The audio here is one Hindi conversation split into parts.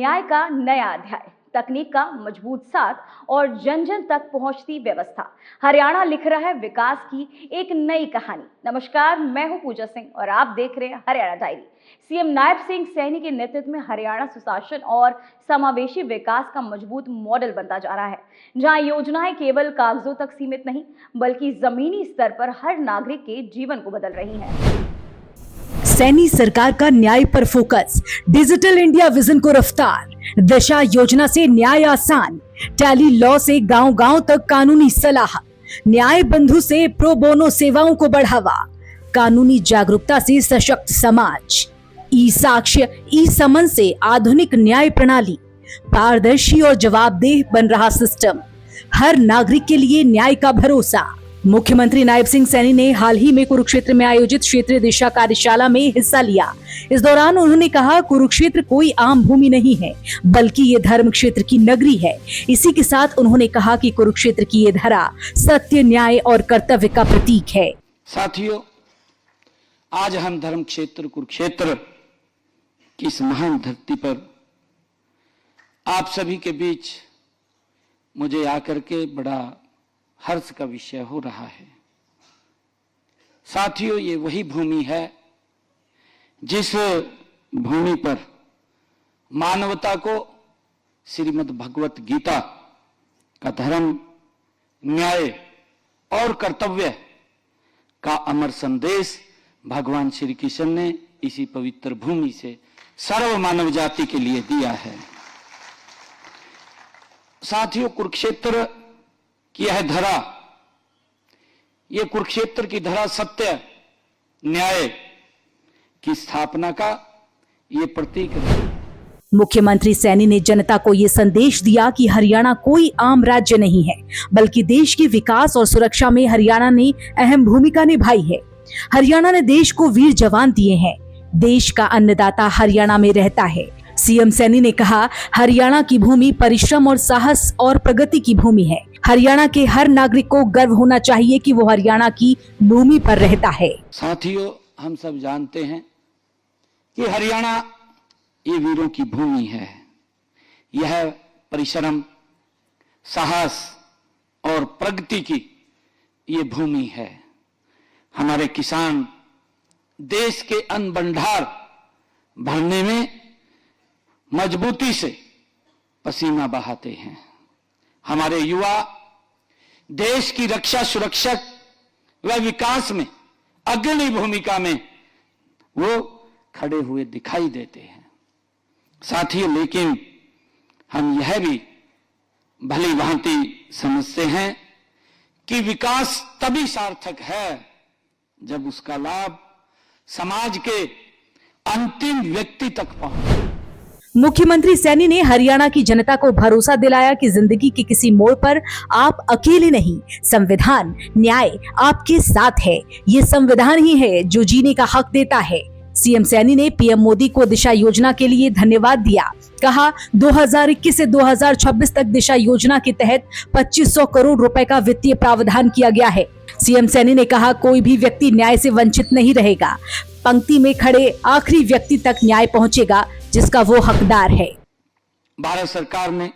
न्याय का नया अध्याय, तकनीक का मजबूत साथ और जन जन तक पहुंचती व्यवस्था। हरियाणा लिख रहा है विकास की एक नई कहानी। नमस्कार, मैं हूं पूजा सिंह और आप देख रहे हैं हरियाणा डायरी। सीएम नायब सिंह सैनी के नेतृत्व में हरियाणा सुशासन और समावेशी विकास का मजबूत मॉडल बनता जा रहा है, जहां योजनाएं केवल कागजों तक सीमित नहीं बल्कि जमीनी स्तर पर हर नागरिक के जीवन को बदल रही हैं। सैनी सरकार का न्याय पर फोकस, डिजिटल इंडिया विजन को रफ्तार, दिशा योजना से न्याय आसान, टैली लॉ से गांव-गांव तक कानूनी सलाह, न्याय बंधु से प्रो बोनो सेवाओं को बढ़ावा, कानूनी जागरूकता से सशक्त समाज, ई साक्ष्य ई समन से आधुनिक न्याय प्रणाली, पारदर्शी और जवाबदेह बन रहा सिस्टम, हर नागरिक के लिए न्याय का भरोसा। मुख्यमंत्री नायब सिंह सैनी ने हाल ही में कुरुक्षेत्र में आयोजित क्षेत्रीय दिशा कार्यशाला में हिस्सा लिया। इस दौरान उन्होंने कहा, कुरुक्षेत्र कोई आम भूमि नहीं है बल्कि ये धर्म क्षेत्र की नगरी है। इसी के साथ उन्होंने कहा कि कुरुक्षेत्र की ये धरा सत्य, न्याय और कर्तव्य का प्रतीक है। साथियों, आज हम धर्म क्षेत्र कुरुक्षेत्र की इस महान धरती पर आप सभी के बीच मुझे आकर के बड़ा हर्ष का विषय हो रहा है। साथियों, ये वही भूमि है जिस भूमि पर मानवता को श्रीमद् भगवत गीता का धर्म, न्याय और कर्तव्य का अमर संदेश भगवान श्री कृष्ण ने इसी पवित्र भूमि से सर्व मानव जाति के लिए दिया है। साथियों, कुरुक्षेत्र की यह धरा, ये कुरुक्षेत्र की धरा सत्य, न्याय की स्थापना का ये प्रतीक है। मुख्यमंत्री सैनी ने जनता को ये संदेश दिया कि हरियाणा कोई आम राज्य नहीं है बल्कि देश के विकास और सुरक्षा में हरियाणा ने अहम भूमिका निभाई है। हरियाणा ने देश को वीर जवान दिए हैं। देश का अन्नदाता हरियाणा में रहता है। सीएम सैनी ने कहा, हरियाणा की भूमि परिश्रम और साहस और प्रगति की भूमि है। हरियाणा के हर नागरिक को गर्व होना चाहिए कि वो हरियाणा की भूमि पर रहता है। साथियों, हम सब जानते हैं कि हरियाणा ये वीरों की भूमि है। यह परिश्रम, साहस और प्रगति की ये भूमि है। हमारे किसान देश के अन्न भंडार भरने में मजबूती से पसीना बहाते हैं। हमारे युवा देश की रक्षा, सुरक्षा व विकास में अग्रणी भूमिका में वो खड़े हुए दिखाई देते हैं। साथियों, लेकिन हम यह भी भली भांति समझते हैं कि विकास तभी सार्थक है जब उसका लाभ समाज के अंतिम व्यक्ति तक पहुंचे। मुख्यमंत्री सैनी ने हरियाणा की जनता को भरोसा दिलाया कि जिंदगी के किसी मोड़ पर आप अकेले नहीं, संविधान, न्याय आपके साथ है। ये संविधान ही है जो जीने का हक देता है। सीएम सैनी ने पीएम मोदी को दिशा योजना के लिए धन्यवाद दिया। कहा, 2021 से 2026 तक दिशा योजना के तहत 2500 करोड़ रुपए का वित्तीय प्रावधान किया गया है। सीएम सैनी ने कहा, कोई भी व्यक्ति न्याय से वंचित नहीं रहेगा। पंक्ति में खड़े आखिरी व्यक्ति तक न्याय पहुंचेगा जिसका वो हकदार है। भारत सरकार ने,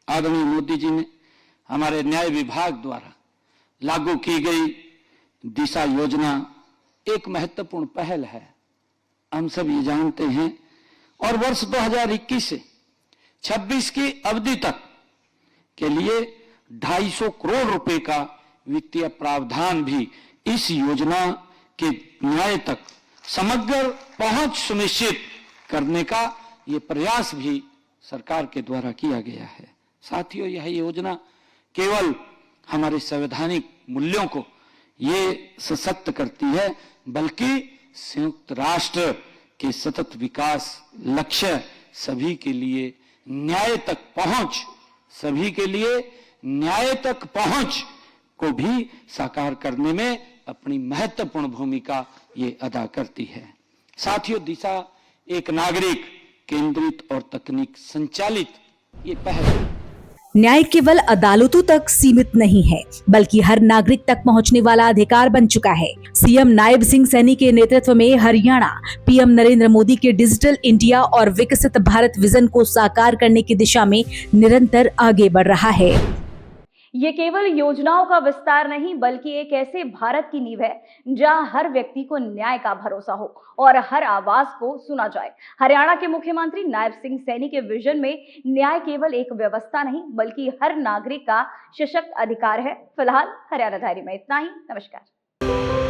आदरणीय मोदी जी ने हमारे न्याय विभाग द्वारा लागू की गई दिशा योजना एक महत्वपूर्ण पहल है। हम सब ये जानते हैं। और वर्ष 2021 से 26 की अवधि तक के लिए 250 करोड़ रुपए का वित्तीय प्रावधान भी इस योजना के न्याय तक समग्र पहुंच सुनिश्चित करने का ये प्रयास भी सरकार के द्वारा किया गया है। साथियों, यह योजना केवल हमारे संवैधानिक मूल्यों को ये सशक्त करती है बल्कि संयुक्त राष्ट्र के सतत विकास लक्ष्य, सभी के लिए न्याय तक पहुंच, सभी के लिए न्याय तक पहुंच को भी साकार करने में अपनी महत्वपूर्ण भूमिका ये अदा करती है। साथियों, दिशा एक नागरिक केंद्रित और तकनीक संचालित ये पहल है। न्याय केवल अदालतों तक सीमित नहीं है, बल्कि हर नागरिक तक पहुंचने वाला अधिकार बन चुका है। सीएम नायब सिंह सैनी के नेतृत्व में हरियाणा पीएम नरेंद्र मोदी के डिजिटल इंडिया और विकसित भारत विजन को साकार करने की दिशा में निरंतर आगे बढ़ रहा है। ये केवल योजनाओं का विस्तार नहीं, बल्कि एक ऐसे भारत की नींव है जहां हर व्यक्ति को न्याय का भरोसा हो और हर आवाज को सुना जाए। हरियाणा के मुख्यमंत्री नायब सिंह सैनी के विजन में न्याय केवल एक व्यवस्था नहीं, बल्कि हर नागरिक का सशक्त अधिकार है। फिलहाल हरियाणा डायरी में इतना ही। नमस्कार।